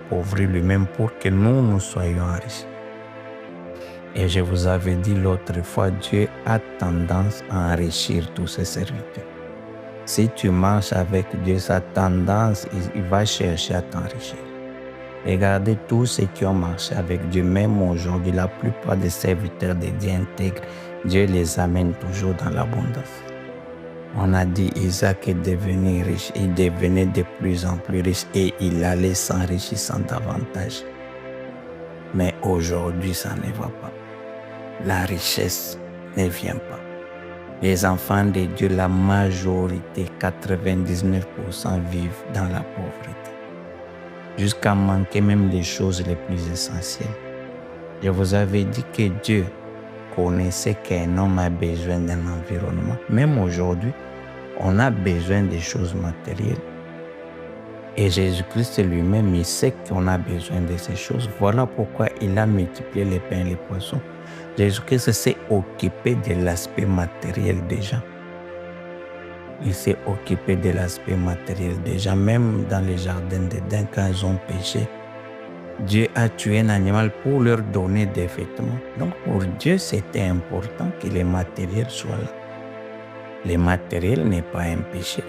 appauvri lui-même pour que nous soyons riches. Et je vous avais dit l'autre fois, Dieu a tendance à enrichir tous ses serviteurs. Si tu marches avec Dieu, sa tendance, il va chercher à t'enrichir. Regardez tous ceux qui ont marché avec Dieu, même aujourd'hui, la plupart des serviteurs de Dieu intègres, Dieu les amène toujours dans l'abondance. On a dit Isaac est devenu riche, il devenait de plus en plus riche et il allait s'enrichissant davantage. Mais aujourd'hui, ça ne va pas. La richesse ne vient pas. Les enfants de Dieu, la majorité, 99% vivent dans la pauvreté. Jusqu'à manquer même les choses les plus essentielles. Je vous avais dit que Dieu connaissait qu'un homme a besoin d'un environnement. Même aujourd'hui, on a besoin des choses matérielles. Et Jésus-Christ lui-même, il sait qu'on a besoin de ces choses. Voilà pourquoi il a multiplié les pains et les poissons. Jésus-Christ s'est occupé de l'aspect matériel déjà. Il s'est occupé de l'aspect matériel déjà. Même dans les jardins d'Éden, quand ils ont péché, Dieu a tué un animal pour leur donner des vêtements. Donc pour Dieu, c'était important que les matériels soient là. Le matériel n'est pas un péché.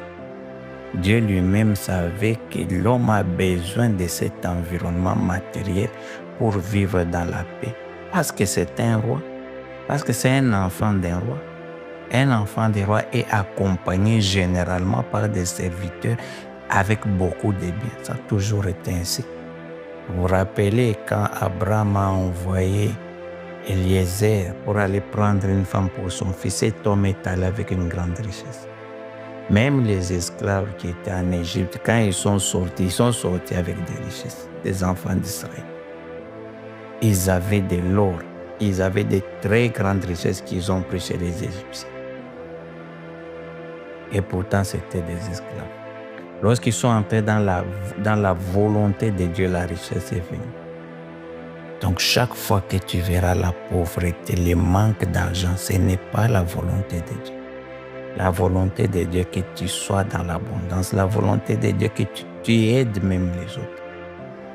Dieu lui-même savait que l'homme a besoin de cet environnement matériel pour vivre dans la paix. Parce que c'est un roi. Parce que c'est un enfant d'un roi. Un enfant d'un roi est accompagné généralement par des serviteurs avec beaucoup de biens. Ça a toujours été ainsi. Vous vous rappelez quand Abraham a envoyé Eliezer pour aller prendre une femme pour son fils, cet homme est allé avec une grande richesse. Même les esclaves qui étaient en Égypte, quand ils sont sortis avec des richesses, des enfants d'Israël. Ils avaient de l'or, ils avaient de très grandes richesses qu'ils ont pris chez les Égyptiens. Et pourtant, c'était des esclaves. Lorsqu'ils sont entrés dans la volonté de Dieu, la richesse est venue. Donc, chaque fois que tu verras la pauvreté, le manque d'argent, ce n'est pas la volonté de Dieu. La volonté de Dieu que tu sois dans l'abondance, la volonté de Dieu que tu aides même les autres.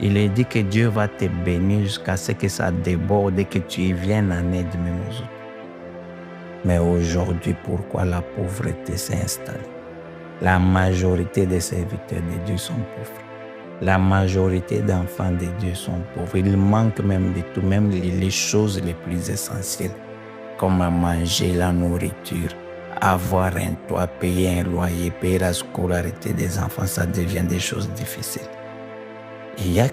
Il est dit que Dieu va te bénir jusqu'à ce que ça déborde et que tu y viennes en aide même aux autres. Mais aujourd'hui, pourquoi la pauvreté s'est installée? La majorité des serviteurs de Dieu sont pauvres. La majorité d'enfants de Dieu sont pauvres. Il manque même de tout, même les choses les plus essentielles, comme à manger, la nourriture, avoir un toit, payer un loyer, payer la scolarité des enfants, ça devient des choses difficiles. Il y a